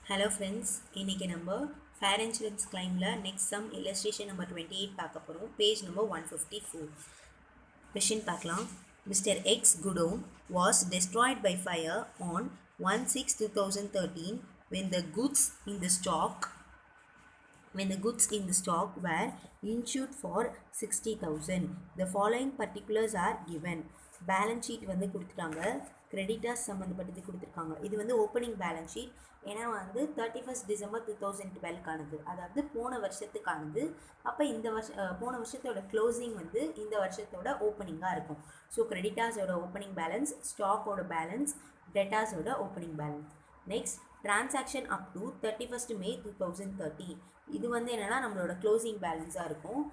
Hello friends, இன்னைக்கு நம்ம fire insurance கிளைமில் நெக்ஸ்ட் சம் illustration நம்பர் 28 பார்க்க போகிறோம். Page number 154. கொஷின் பார்க்கலாம். Mister X godown was destroyed by fire on 1/6/2013 when the goods in the stock were insured for 60,000. The following particulars are given. Balance sheet வந்து கொடுத்துட்டாங்க, creditors சம்மந்தப்பட்டது கொடுத்துருக்காங்க. இது வந்து opening balance sheet. ஏன்னா வந்து 31 December 2012 அதாவது போன வருஷத்துக்கானது. அப்போ இந்த போன வருஷத்தோட க்ளோசிங் வந்து இந்த வருஷத்தோட ஓப்பனிங்காக இருக்கும். ஸோ கிரெடிட்டாஸோட ஓப்பனிங் பேலன்ஸ், ஸ்டாக்கோட பேலன்ஸ், டெட்டாஸோட opening balance. Next transaction up to 31 May 2030. இது வந்து என்னென்னா நம்மளோட க்ளோசிங் பேலன்ஸாக இருக்கும்.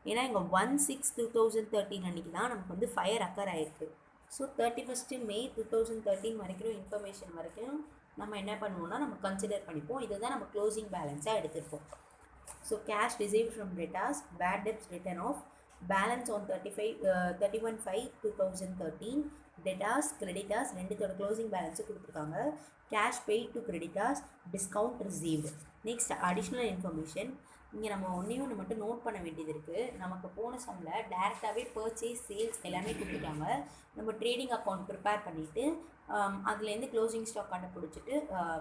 ஏன்னா இங்கே 1/6/2013 அன்றைக்கி தான் நமக்கு வந்து ஃபயர் அக்கர் ஆகிருக்கு. ஸோ 31 May 2013 வரைக்கும் இன்ஃபர்மேஷன் வரைக்கும் நம்ம என்ன பண்ணுவோம்னா நம்ம கன்சிடர் பண்ணிப்போம். இதை தான் நம்ம க்ளோசிங் பேலன்ஸாக எடுத்துருப்போம். So cash received from debtors, bad debts written off, balance on 31/5/2013, debtors creditors ரெண்டுத்தோட க்ளோசிங் பேலன்ஸு கொடுத்துருக்காங்க. Cash paid to creditors, discount received. Next additional information. இங்கே நம்ம ஒன்று மட்டும் நோட் பண்ண வேண்டியது இருக்குது. நமக்கு போன சம்மில் டேரெக்டாகவே பர்ச்சேஸ், சேல்ஸ் எல்லாமே கொடுத்துட்டாங்க. நம்ம ட்ரேடிங் அக்கௌண்ட் ப்ரிப்பேர் பண்ணிவிட்டு அதுலேருந்து க்ளோசிங் ஸ்டாக் கண்டுபிடிச்சிட்டு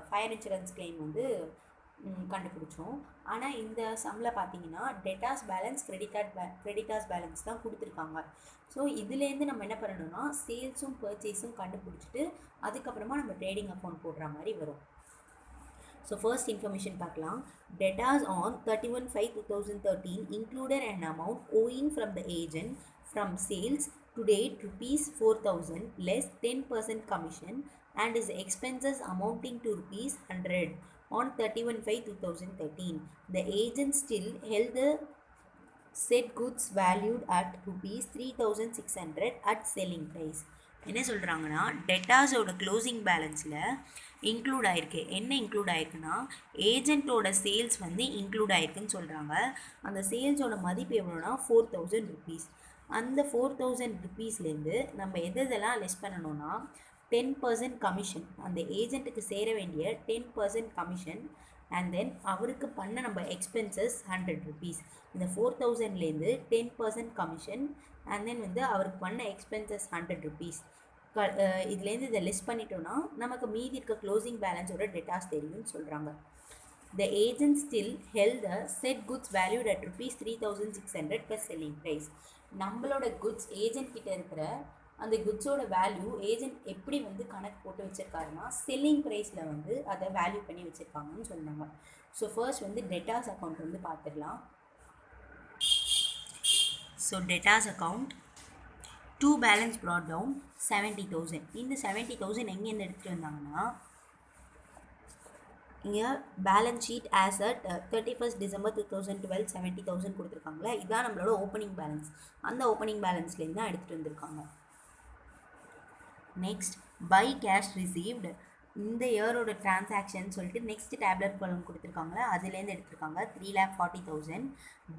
ஃபயர் இன்சூரன்ஸ் கிளைம் வந்து கண்டுபிடிச்சோம். ஆனால் இந்த சம்மில் பார்த்தீங்கன்னா டெட்டாஸ் பேலன்ஸ், கிரெடிட்டாஸ் பேலன்ஸ் தான் கொடுத்துருக்காங்க. ஸோ இதுலேருந்து நம்ம என்ன பண்ணணும்னா சேல்ஸும் பர்ச்சேஸும் கண்டுபிடிச்சிட்டு அதுக்கப்புறமா நம்ம ட்ரேடிங் அக்கௌண்ட் போடுற மாதிரி வரும். ஸோ ஃபர்ஸ்ட் இன்ஃபர்மேஷன் பார்க்கலாம். Debtors on 31/5/2013 included an amount owing from the agent from sales to date rupees 4,000 less 10% commission and his expenses amounting to rupees 100 on 31/5/2013. The agent still held the said goods valued at rupees 3,600 at selling price. என்ன சொல்கிறாங்கன்னா டெட்டாஸோட closing பேலன்ஸில் include ஆகிருக்கு. என்ன include ஆகிருக்குன்னா ஏஜென்ட்டோட sales வந்து include ஆகிருக்குன்னு சொல்கிறாங்க. அந்த சேல்ஸோட மதிப்பு எவ்வளோனா 4,000 rupees. அந்த 4,000 rupeesலேருந்து நம்ம எதெல்லாம் லெஸ் பண்ணணும்னா 10% கமிஷன், அந்த ஏஜென்ட்டுக்கு சேர வேண்டிய 10% கமிஷன், அண்ட் தென் அவருக்கு பண்ண நம்ம எக்ஸ்பென்சஸ் 100 rupees. இந்த 4,000லேருந்து 10% கமிஷன் அண்ட் தென் வந்து அவருக்கு பண்ண எக்ஸ்பென்சஸ் 100 rupees. இதுலேருந்து இதை லெஸ் பண்ணிட்டோன்னா நமக்கு மீதி இருக்க க்ளோசிங் பேலன்ஸோட டெட்டாஸ் தெரியும்னு சொல்கிறாங்க. The agent still held the said goods valued at rupees 3,600 plus selling price. நம்மளோட குட்ஸ் ஏஜென்ட் கிட்ட இருக்கிற அந்த குட்ஸோட வேல்யூ ஏஜென்ட் எப்படி வந்து கணக்கு போட்டு வச்சுருக்காருன்னா செல்லிங் ப்ரைஸில் வந்து அதை வேல்யூ பண்ணி வச்சுருக்காங்கன்னு சொன்னாங்க. ஸோ ஃபர்ஸ்ட் வந்து டெட்டாஸ் அக்கௌண்ட் வந்து பார்த்துடலாம். So debtors account to balance brought down 70,000. இந்த 70,000 எங்கேருந்து எடுத்துகிட்டு வந்தாங்கன்னா இங்கே balance sheet as at 31 December 2012 70,000 கொடுத்துருக்காங்களே, இதுதான் நம்மளோட ஓப்பனிங் பேலன்ஸ். அந்த ஓப்பனிங் பேலன்ஸ்லேருந்து தான் எடுத்துகிட்டு வந்திருக்காங்க. நெக்ஸ்ட் பை கேஷ் ரிசீவ்டு, இந்த இயரோட டிரான்சாக்ஷன் சொல்லிட்டு நெக்ஸ்ட் டேப்லெட் காலம் கொடுத்துருக்காங்களே அதுலேருந்து எடுத்திருக்காங்க 3,40,000.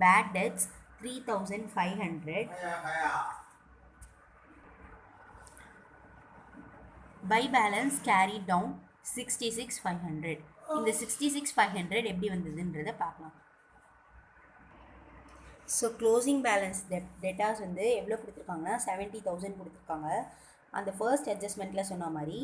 Bad debts 3,500. By balance carry down 66,500. இந்த 66,500 எப்படி வந்ததுன்றதை பார்க்கலாம். ஸோ க்ளோசிங் பேலன்ஸ் டெட்டாஸ் வந்து எவ்வளோ கொடுத்துருக்காங்கன்னா 70,000 கொடுத்துருக்காங்க. அந்த ஃபர்ஸ்ட் அட்ஜஸ்ட்மெண்ட்டில் சொன்ன மாதிரி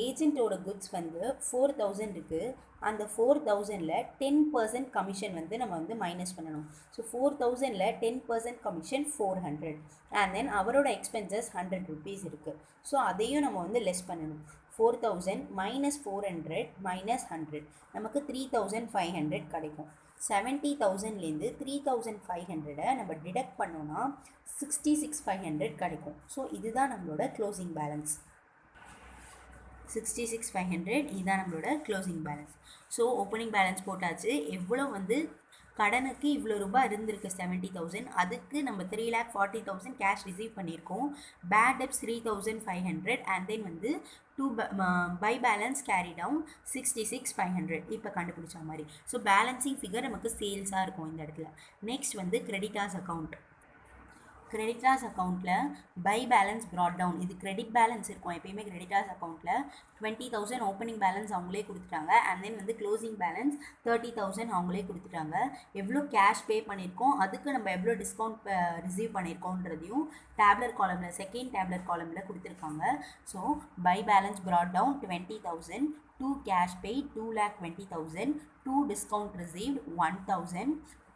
ஏஜென்ட்டோட குட்ஸ் வந்து 4,000 இருக்குது. அந்த 4,000ல் 10% கமிஷன் வந்து நம்ம வந்து மைனஸ் பண்ணணும். ஸோ 4,000ல் 10% கமிஷன் 400 அண்ட் தென் அவரோட எக்ஸ்பென்சஸ் 100 rupees இருக்குது. ஸோ அதையும் நம்ம வந்து லெஸ் பண்ணணும். 4,000 minus 400 minus 100 நமக்கு 3,500 கிடைக்கும். 70,000லேருந்து 3,500 நம்ம டிடக்ட் பண்ணோன்னா 66,500 கிடைக்கும். ஸோ இதுதான் நம்மளோட க்ளோசிங் பேலன்ஸ். 66,500 இதுதான் நம்மளோட closing balance. So opening balance போட்டாச்சு. எவ்வளோ வந்து கடனுக்கு இவ்வளோ ரூபாய் இருந்திருக்கு 70,000, அதுக்கு நம்ம 3,40,000 கேஷ் ரிசீவ் பண்ணியிருக்கோம். பேட் டெப்ஸ் 3,500 அண்ட் தென் வந்து பை பேலன்ஸ் கேரி டவுன் 66,500 இப்போ கண்டுபிடிச்ச மாதிரி. ஸோ பேலன்சிங் ஃபிகர் நமக்கு சேல்ஸாக இருக்கும் இந்த இடத்துல. நெக்ஸ்ட் வந்து கிரெடிட்டாஸ் அக்கௌண்ட். கிரெடிட்டார்ஸ் அக்கௌண்ட்டில் பை பேலன்ஸ் ப்ராட் டவுன், இது கிரெடிட் பேலன்ஸ் இருக்கும் எப்பயுமே கிரெடிட்டார்ஸ் அக்கௌண்ட்டில் 20,000 ஓப்பனிங் பேலன்ஸ் அவங்களே கொடுத்துட்டாங்க. அண்ட் தென் வந்து க்ளோசிங் பேலன்ஸ் 30,000 அவங்களே கொடுத்துட்டாங்க. எவ்வளோ கேஷ் பே பண்ணியிருக்கோம், அதுக்கு நம்ம எவ்வளோ டிஸ்கவுண்ட் ரிசீவ் பண்ணியிருக்கோன்றதையும் டேப்லர் காலமில் செகண்ட் டேப்லர் காலமில் கொடுத்துருக்காங்க. So by balance brought down 20,000, 2 cash pay 2,20,000, 2 discount received 1,000,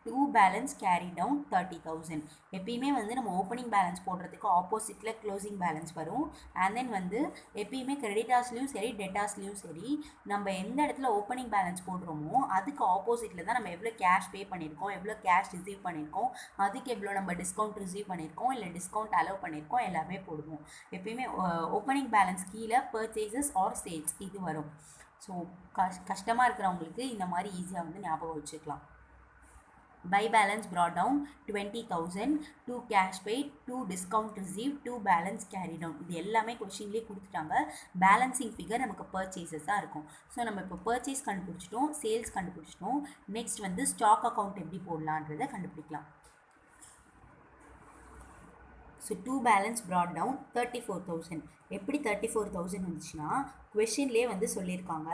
2 balance carry down 30,000. எப்பயுமே வந்து நம்ம ஓப்பனிங் பேலன்ஸ் போடுறதுக்கு ஆப்போசிட்டில் க்ளோசிங் பேலன்ஸ் வரும். அண்ட் தென் வந்து எப்பயுமே கிரெடிட்டார்ஸ்லையும் சரி டெட்டார்ஸ்லையும் சரி நம்ம எந்த இடத்துல ஓப்பனிங் பேலன்ஸ் போடுறோமோ அதுக்கு ஆப்போசிட்டில் தான் நம்ம எவ்வளோ கேஷ் பே பண்ணியிருக்கோம், எவ்வளோ கேஷ் ரிசீவ் பண்ணியிருக்கோம், அதுக்கு எவ்வளோ நம்ம டிஸ்கவுண்ட் ரிசீவ் பண்ணியிருக்கோம் இல்லை டிஸ்கவுண்ட் அலோவ் பண்ணியிருக்கோம் எல்லாமே போடுவோம். எப்பயுமே ஓப்பனிங் பேலன்ஸ் கீழே பர்ச்சேசஸ் ஆர் சேல்ஸ் இது வரும். ஸோ கஷ்டமாக இருக்கிறவங்களுக்கு இந்த மாதிரி ஈஸியாக வந்து ஞாபகம் வச்சுக்கலாம். By balance brought down 20,000, 2 cash paid, 2 discount received, 2 balance carried down. இது எல்லாமே கொஷின்லேயே கொடுத்துட்டாங்க. பேலன்சிங் ஃபிகர் நமக்கு பர்ச்சேசஸாக இருக்கும். ஸோ நம்ம இப்போ பர்ச்சேஸ் கண்டுபிடிச்சிட்டோம், சேல்ஸ் கண்டுபிடிச்சிட்டோம். நெக்ஸ்ட் வந்து ஸ்டாக் அக்கௌண்ட் எப்படி போடலான்றதை கண்டுபிடிக்கலாம். So 2 balance brought down 34,000. எப்படி 34,000 வந்துச்சுன்னா கொஷின்லேயே வந்து சொல்லியிருக்காங்க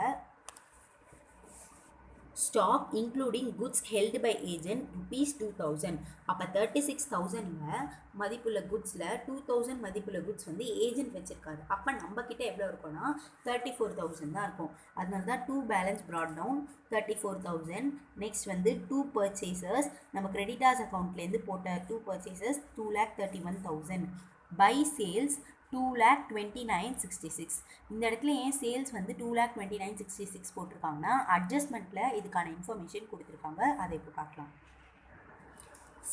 stock including goods held by agent ₹2,000. அப்போ 36,000ல் மதிப்புள்ள குட்ஸில் 2,000 மதிப்புள்ள குட்ஸ் வந்து ஏஜென்ட் வச்சுருக்காரு. அப்போ நம்மக்கிட்ட எவ்வளோ இருக்கும்னா 34,000 தான் இருக்கும். அதனால தான் 2 பேலன்ஸ் brought down 34,000. நெக்ஸ்ட் வந்து 2 பர்ச்சேசஸ், நம்ம கிரெடிட்டார்ஸ் அக்கௌண்ட்லேருந்து போட்ட 2 பர்ச்சேசஸ் 2,31,000. By sales 2,29,66. இந்த இடத்துல ஏன் சேல்ஸ் வந்து 2,29,66 போட்டிருக்காங்கன்னா அட்ஜஸ்ட்மெண்ட்டில் இதுக்கான இன்ஃபர்மேஷன் கொடுத்துருக்காங்க. அதை இப்போ பார்க்கலாம்.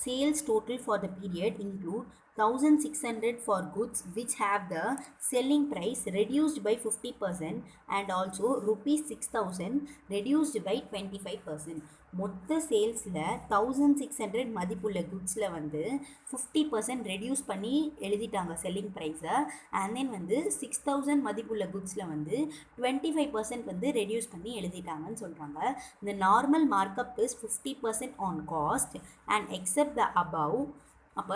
Sales total for the period include 1,600 for goods which have the selling price reduced by 50% and also ₹6,000 reduced by 25%. மொத்த சேல்ஸில் 1,600 மதிப்புள்ள குட்ஸில் வந்து 50% ரெடியூஸ் பண்ணி எழுதிட்டாங்க செல்லிங் ப்ரைஸை. அண்ட் தென் வந்து 6,000 மதிப்புள்ள குட்ஸில் வந்து 25% வந்து ரெடியூஸ் பண்ணி எழுதிட்டாங்கன்னு சொல்கிறாங்க. இந்த normal markup is 50% on cost and except the above. அப்போ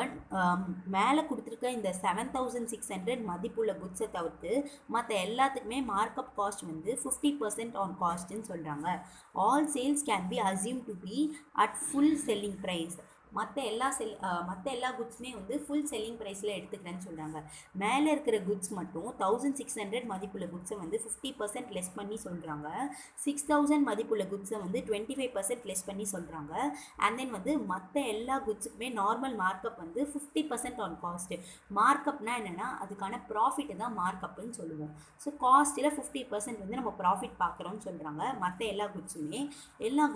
மேலே கொடுத்துருக்க இந்த 7,600 மதிப்புள்ள குட்ஸை தவிர்த்து மற்ற எல்லாத்துக்குமே மார்க்அப் காஸ்ட் வந்து 50% ஆன் காஸ்ட்னு சொல்கிறாங்க. All sales can be assume to be at full selling price. மற்ற எல்லா குட்ஸுமே வந்து ஃபுல் செல்லிங் ப்ரைஸில் எடுத்துக்கிறேன்னு சொல்கிறாங்க. மேலே இருக்கிற குட்ஸ் மட்டும் 1,600 மதிப்புள்ள குட்ஸை வந்து 50% லெஸ் பண்ணி சொல்கிறாங்க. 6,000 மதிப்புள்ள குட்ஸை வந்து 25% லெஸ் பண்ணி சொல்கிறாங்க. அண்ட் தென் வந்து மற்ற எல்லா குட்ஸுக்குமே நார்மல் மார்க்அப் வந்து 50% ஆன் காஸ்ட்டு. மார்க்அப்னா என்னென்னா அதுக்கான ப்ராஃபிட்டை தான் மார்க்அப்னு சொல்லுவோம். ஸோ காஸ்ட்டில் 50% வந்து நம்ம ப்ராஃபிட் பார்க்குறோன்னு சொல்கிறாங்க. மற்ற எல்லா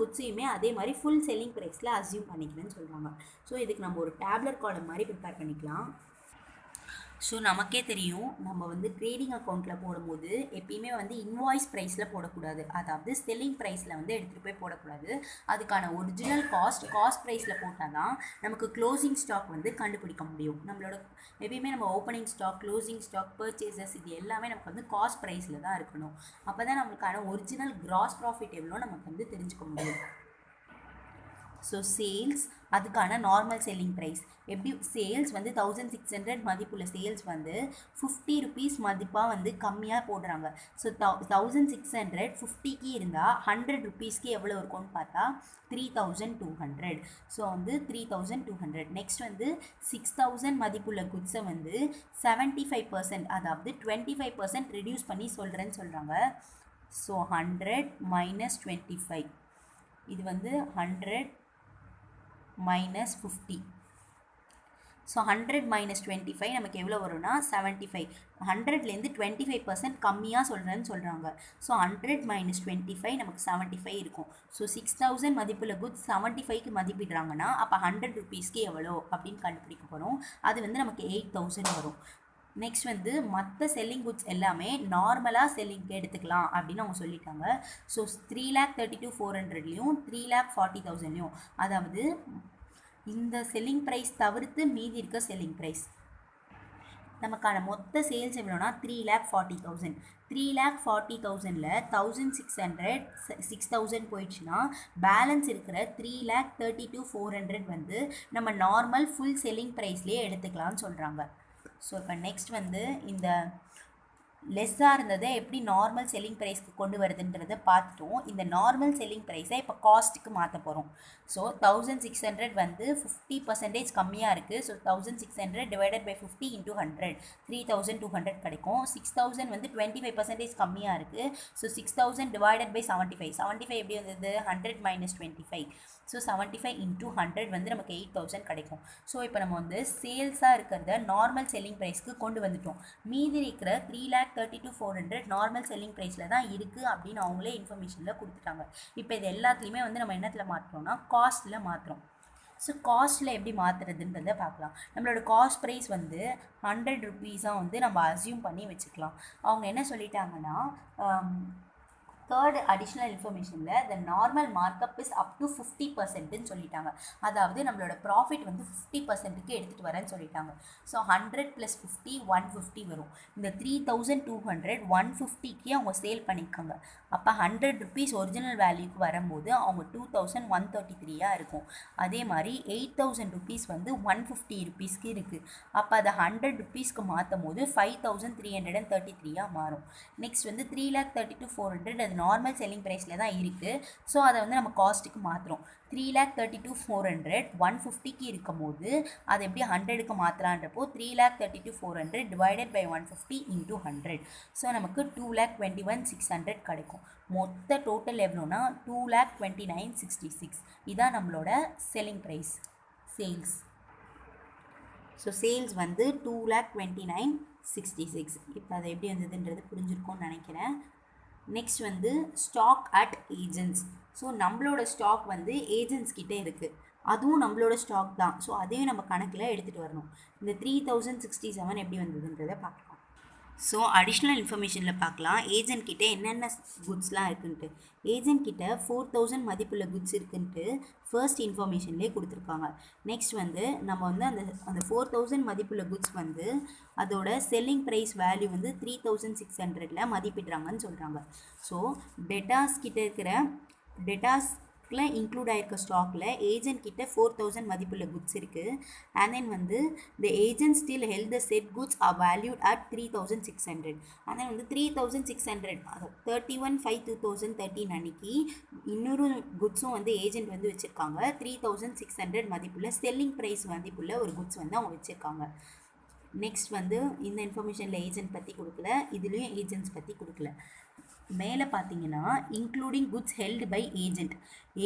குட்ஸையுமே அதே மாதிரி ஃபுல் செல்லிங் ப்ரைஸில் அசியூம் பண்ணிக்கிறேன்னு சொல்கிறாங்க. ஸோ இதுக்கு நம்ம ஒரு டேப்லர் காலம் மாதிரி ப்ரிப்பேர் பண்ணிக்கலாம். ஸோ நமக்கே தெரியும் நம்ம வந்து ட்ரேடிங் அக்கௌண்ட்டில் போடும்போது எப்பயுமே வந்து இன்வாய்ஸ் ப்ரைஸில் போடக்கூடாது. அதாவது செல்லிங் ப்ரைஸில் வந்து எடுத்துகிட்டு போய் போடக்கூடாது. அதுக்கான ஒரிஜினல் காஸ்ட் ப்ரைஸில் போட்டால் தான் நமக்கு க்ளோசிங் ஸ்டாக் வந்து கண்டுபிடிக்க முடியும். நம்மளோட எப்பயுமே நம்ம opening stock, closing stock, purchases இது எல்லாமே நமக்கு வந்து காஸ்ட் ப்ரைஸில் தான் இருக்கணும். அப்போ தான் நம்மளுக்கான ஒரிஜினல் கிராஸ் ப்ராஃபிட் எவ்வளோ நமக்கு வந்து தெரிஞ்சுக்க முடியும். ஸோ சேல்ஸ் அதுக்கான நார்மல் செல்லிங் ப்ரைஸ் எப்படி சேல்ஸ் வந்து 1,600 மதிப்புள்ள சேல்ஸ் வந்து ₹50 மதிப்பாக வந்து கம்மியாக போடுறாங்க. ஸோ 1,600 50க்கு இருந்தால் ₹100க்கு எவ்வளோ இருக்கும்னு பார்த்தா 3,200. ஸோ வந்து 3,200. நெக்ஸ்ட் வந்து 6,000 மதிப்புள்ள குட்ஸை வந்து 75% அதாவது 25% ரெடியூஸ் பண்ணி சொல்கிறேன்னு சொல்கிறாங்க. ஸோ 100 minus 25 இது வந்து 100 minus 50. ஸோ 100 minus 25 நமக்கு எவ்வளோ வரும்னா 75. 100லேருந்து 25% கம்மியாக சொல்கிறேன்னு சொல்கிறாங்க. ஸோ 100 minus 25 நமக்கு 75 இருக்கும். ஸோ 6,000 மதிப்புள்ள குட்ஸ் 75க்கு மதிப்பிடுறாங்கன்னா அப்போ ₹100க்கு எவ்வளோ அப்படின்னு கண்டுபிடிக்க போகிறோம். அது வந்து நமக்கு 8,000 வரும். நெக்ஸ்ட் வந்து மற்ற செல்லிங் குட்ஸ் எல்லாமே நார்மலாக செல்லிங்க்கு எடுத்துக்கலாம் அப்படின்னு அவங்க சொல்லிட்டாங்க. ஸோ 3,32,400லையும் 3,40,000லையும் அதாவது இந்த செல்லிங் ப்ரைஸ் தவிர்த்து மீதி இருக்க செல்லிங் ப்ரைஸ் நமக்கான மொத்த சேல்ஸ் எவ்வளோனா 3,40,000. 3,40,000ல் 1,600 6,000 போயிடுச்சுன்னா பேலன்ஸ் இருக்கிற 3,32,400 வந்து நம்ம நார்மல் ஃபுல் செல்லிங் ப்ரைஸ்லேயே எடுத்துக்கலாம்னு சொல்கிறாங்க. ஸோ இப்போ நெக்ஸ்ட் வந்து இந்த லெஸ்ஸாக இருந்ததை எப்படி நார்மல் செல்லிங் ப்ரைஸ்க்கு கொண்டு வருதுன்றதை பார்த்துட்டோம். இந்த நார்மல் செல்லிங் ப்ரைஸை இப்போ காஸ்ட்டுக்கு மாற்ற போகிறோம். ஸோ 1,600 வந்து 50% கம்மியாக இருக்குது. ஸோ 1,600 டிவைடட் பை 50 இன்ட்டு 100 3,200 கிடைக்கும். 6,000 வந்து 25% கம்மியாக இருக்குது. ஸோ 6,000 டிவைடட் பை 75 எப்படி வந்தது 100 மைனஸ் 25. ஸோ 75 இன்ட்டு 100 வந்து நமக்கு 8,000 கிடைக்கும். ஸோ இப்போ நம்ம வந்து சேல்ஸாக இருக்கிறத நார்மல் செல்லிங் ப்ரைஸ்க்கு கொண்டு வந்துட்டோம். மீதி இருக்கிற 3,32,400 நார்மல் செல்லிங் ப்ரைஸில் தான் இருக்குது அப்படின்னு அவங்களே இன்ஃபர்மேஷனில் கொடுத்துட்டாங்க. இப்போ இது எல்லாத்துலேயுமே வந்து நம்ம என்னத்தில் மாற்றுறோம்னா காஸ்ட்டில் மாற்றுறோம். ஸோ காஸ்ட்டில் எப்படி மாற்றுறதுன்றதை பார்க்கலாம். நம்மளோட காஸ்ட் ப்ரைஸ் வந்து 100 ருபீஸாக வந்து நம்ம அசியூம் பண்ணி வச்சுக்கலாம். அவங்க என்ன சொல்லிட்டாங்கன்னா தேர்ட் அடிஷ்னல் இன்ஃபர்மேஷனில் the normal markup is up to 50%ன்னு சொல்லிட்டாங்க. அதாவது நம்மளோட ப்ராஃபிட் வந்து 50%க்கு எடுத்துகிட்டு வரேன்னு சொல்லிட்டாங்க. ஸோ 100 + 50 150 வரும். இந்த 3,200 150க்கு அவங்க சேல் பண்ணியிருக்காங்க. அப்போ 100 ருபீஸ் ஒரிஜினல் வேல்யூக்கு வரும்போது அவங்க 2,133 இருக்கும். அதே மாதிரி 8,000 ருபீஸ் வந்து 150 ருபீஸ்க்கு இருக்குது. அப்போ அதை 100 ருபீஸ்க்கு மாற்றும் போது 5,333 மாறும். நெக்ஸ்ட் வந்து 3,32,400 அது நார்மல் செல்லிங் ப்ரைஸில் தான் இருக்குது. ஸோ அதை வந்து நம்ம காஸ்ட்டுக்கு மாற்றுறோம். 3,32,400 150க்கு இருக்கும் போது அதை எப்படி 100க்கு மாற்றலான்றப்போ 3,32,400 டிவைடட் பை 150 இன்ட்டு 100. ஸோ நமக்கு 2,21,600 கிடைக்கும். மொத்த டோட்டல் எவ்வளோனா 2,29,66. இதான் நம்மளோட selling price sales. So sales வந்து 2,29,66. இப்போ அதை எப்படி வந்ததுன்றது புரிஞ்சிருக்கும்னு நினைக்கிறேன். நெக்ஸ்ட் வந்து ஸ்டாக் அட் ஏஜென்ட்ஸ். ஸோ நம்மளோட ஸ்டாக் வந்து ஏஜென்ட்ஸ் கிட்டே இருக்குது. அதுவும் நம்மளோட ஸ்டாக் தான். ஸோ அதையும் நம்ம கணக்கில் எடுத்துகிட்டு வரணும். இந்த 3,067 எப்படி வந்ததுன்றதை பார்க்கலாம். ஸோ அடிஷ்னல் இன்ஃபர்மேஷனில் பார்க்கலாம் ஏஜென்ட் கிட்டே என்னென்ன குட்ஸ்லாம் இருக்குன்ட்டு. ஏஜென்ட் கிட்ட 4,000 மதிப்புள்ள குட்ஸ் இருக்குன்ட்டு ஃபர்ஸ்ட் இன்ஃபர்மேஷன்லேயே கொடுத்துருக்காங்க. நெக்ஸ்ட் வந்து நம்ம வந்து அந்த 4,000 மதிப்புள்ள குட்ஸ் வந்து அதோட செல்லிங் ப்ரைஸ் வேல்யூ வந்து 3,600ல் மதிப்பிடுறாங்கன்னு சொல்கிறாங்க. ஸோ டெட்டாஸ் கிட்ட இருக்கிற இன்க்ளூட் ஆகிருக்க ஸ்டாக்கில் ஏஜென்ட் கிட்ட 4,000 மதிப்புள்ள குட்ஸ் இருக்குது. அண்ட் தென் வந்து the agent still held the said goods are valued at 3,600. And then வந்து 3,600 31/5/2013 அன்னைக்கு இன்னொரு குட்ஸும் வந்து ஏஜென்ட் வந்து வச்சுருக்காங்க. 3,600 மதிப்புள்ள செல்லிங் ப்ரைஸ் மதிப்புள்ள ஒரு குட்ஸ் வந்து அவங்க வச்சுருக்காங்க. நெக்ஸ்ட் வந்து இந்த இன்ஃபர்மேஷனில் ஏஜென்ட் பற்றி கொடுக்கல, இதுலேயும் ஏஜென்ட்ஸ் பற்றி கொடுக்கல. மேலே பார்த்தீங்கன்னா இன்க்ளூடிங் குட்ஸ் ஹெல்டு பை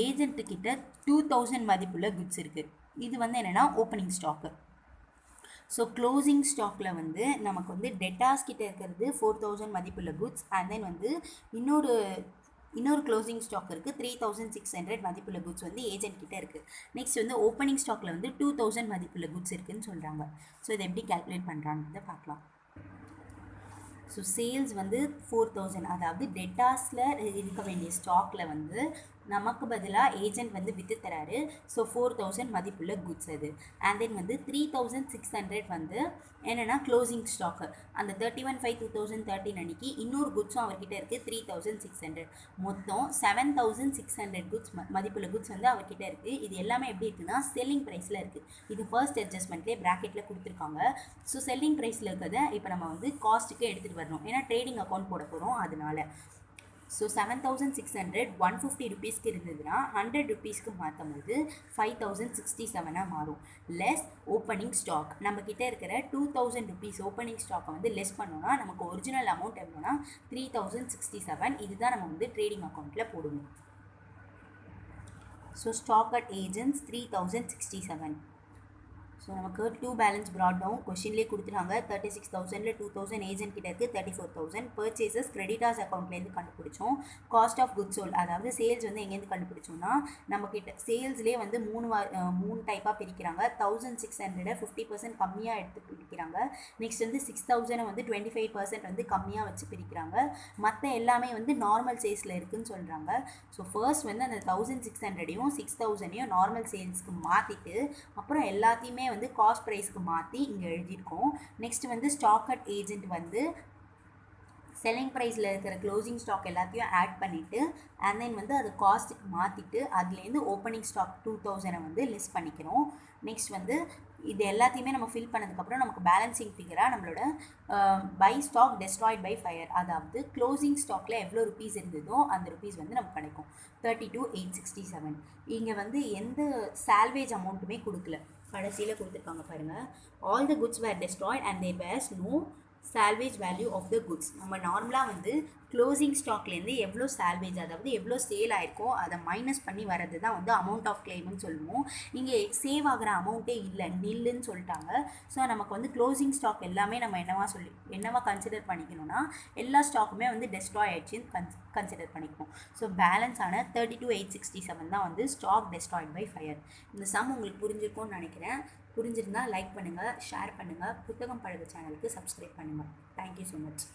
ஏஜென்ட்டுக்கிட்ட 2,000 மதிப்புள்ள குட்ஸ் இருக்குது. இது வந்து என்னென்னா ஓப்பனிங் ஸ்டாக்கு. ஸோ க்ளோசிங் ஸ்டாக்கில் வந்து நமக்கு வந்து டெட்டாஸ் கிட்ட இருக்கிறது 4,000 மதிப்புள்ள குட்ஸ். அண்ட் தென் வந்து இன்னொரு க்ளோசிங் ஸ்டாக் இருக்குது 3,600 மதிப்புள்ள குட்ஸ் வந்து ஏஜென்ட் கிட்ட இருக்குது. நெக்ஸ்ட் வந்து ஓப்பனிங் ஸ்டாக்கில் வந்து 2,000 மதிப்புள்ள குட்ஸ் இருக்குதுன்னு சொல்கிறாங்க. ஸோ இதை எப்படி கால்குலேட் பண்ணுறான்றதை பார்க்கலாம். ஸோ சேல்ஸ் வந்து 4,000, அதாவது டெட்டாஸில் இருக்க வேண்டிய ஸ்டாக்கில் வந்து நமக்கு பதிலாக ஏஜென்ட் வந்து விற்று தராரு. ஸோ 4,000 மதிப்புள்ள குட்ஸ் அது. அண்ட் தென் வந்து 3,600 வந்து என்னென்னா க்ளோசிங் ஸ்டாக்கு. அந்த 31/5/2013 அன்றைக்கி இன்னொரு குட்ஸும் அவர்கிட்ட இருக்குது 3,600. மொத்தம் 7,600 குட்ஸ் மதிப்புள்ள குட்ஸ் வந்து அவர்கிட்ட இருக்குது. இது எல்லாமே எப்படி இருக்குன்னா செல்லிங் ப்ரைஸில் இருக்குது. இது ஃபர்ஸ்ட் அட்ஜஸ்ட்மெண்ட்லேயே ப்ராக்கெட்டில் கொடுத்துருக்காங்க. ஸோ செல்லிங் ப்ரைஸில் இருக்கிறத இப்போ நம்ம வந்து காஸ்ட்டுக்கு எடுத்துகிட்டு வரணும். ஏன்னா ட்ரேடிங் அக்கௌண்ட் போட போகிறோம் அதனால. ஸோ 7,600 150 ருபீஸ்க்கு இருந்ததுன்னா 100 ருபீஸ்க்கு மாற்றும் போது 5,067 மாறும். Less opening stock. நம்மக்கிட்ட இருக்கிற 2,000 ருபீஸ் ஓப்பனிங் ஸ்டாக்கை வந்து லெஸ் பண்ணோன்னா நமக்கு ஒரிஜினல் அமௌண்ட் எவ்வளோனா 3,067. இதுதான் நம்ம வந்து ட்ரேடிங் அக்கௌண்ட்டில் போடுவோம். So stock at agents 3,067. So நமக்கு 2 பேலன்ஸ் ப்ராட் டவுன் கொஷின்லேயே கொடுத்துருக்காங்க. 36,000ல் 2,000 ஏஜென்ட் கிட்ட இருக்குது 34,000. பர்ச்சேசஸ் கிரெடிட்டார்ஸ் அக்கௌண்ட்லேருந்து கண்டுபிடிச்சோம். காஸ்ட் ஆஃப் குட்ஸ் சோல்ட், அதாவது சேல்ஸ் வந்து எங்கேருந்து கண்டுபிடிச்சோம்னா நம்மக்கிட்ட சேல்ஸ்லேயே வந்து 3 டைப்பாக பிரிக்கிறாங்க. 1,600 50% கம்மியாக எடுத்து பிரிக்கிறாங்க. நெக்ஸ்ட் வந்து 6,000 வந்து 25% வந்து கம்மியாக வச்சு பிரிக்கிறாங்க. மற்ற எல்லாமே வந்து நார்மல் சேல்ஸில் இருக்குதுன்னு சொல்கிறாங்க. ஸோ ஃபர்ஸ்ட் வந்து அந்த 1,600ஐயும் 6,000ஐயும் நார்மல் சேல்ஸ்க்கு மாற்றிட்டு அப்புறம் எல்லாத்தையுமே வந்து காஸ்ட் ப்ரைஸ்க்கு மாற்றி இங்கே எழுதியிருக்கோம். நெக்ஸ்ட் வந்து ஸ்டாக் அட் ஏஜென்ட் வந்து செல்லிங் ப்ரைஸில் இருக்கிற க்ளோசிங் ஸ்டாக் எல்லாத்தையும் ஆட் பண்ணிவிட்டு அண்ட் தென் வந்து அது காஸ்ட்டுக்கு மாற்றிட்டு அதுலேருந்து ஓப்பனிங் ஸ்டாக் 2000 வந்து லிஸ்ட் பண்ணிக்கிறோம். நெக்ஸ்ட் வந்து இது எல்லாத்தையுமே நம்ம ஃபில் பண்ணதுக்கப்புறம் நமக்கு பேலன்சிங் ஃபிகராக நம்மளோட by stock destroyed by fire, அதாவது க்ளோசிங் ஸ்டாக்கில் எவ்வளோ ருபீஸ் இருந்ததோ அந்த ருபீஸ் வந்து நமக்கு கிடைக்கும் 32,867. இங்கே வந்து எந்த சால்வேஜ் அமௌண்ட்டுமே கொடுக்கல, கடைசியில் கொடுத்துருக்காங்க பாருங்கள். All the goods were destroyed and there was no salvage value of the goods. நம்ம நார்மலாக வந்து க்ளோசிங் ஸ்டாக்லேருந்து எவ்வளோ சால்வேஜ், அதாவது எவ்வளோ சேல் ஆயிருக்கோ அதை மைனஸ் பண்ணி வர்றது தான் வந்து அமௌண்ட் ஆஃப் கிளைம்னு சொல்லுவோம். இங்கே சேவ் ஆகிற அமௌண்ட்டே இல்லை, நில்லுன்னு சொல்லிட்டாங்க. ஸோ நமக்கு வந்து க்ளோசிங் ஸ்டாக் எல்லாமே நம்ம என்னவா கன்சிடர் பண்ணிக்கணும்னா எல்லா ஸ்டாக்குமே வந்து டெஸ்ட்ராய் ஆயிடுச்சுன்னு கன்சிடர் பண்ணிக்கணும். ஸோ பேலன்ஸ் ஆன 32,867 தான் வந்து ஸ்டாக் டெஸ்ட்ராய்ட் பை ஃபயர். இந்த சம் உங்களுக்கு புரிஞ்சிருக்கும்னு நினைக்கிறேன். புரிஞ்சிருந்தால் லைக் பண்ணுங்கள், ஷேர் பண்ணுங்கள், புத்தகம் பழகு சேனலுக்கு சப்ஸ்கிரைப் பண்ணுங்கள். Thank you so much.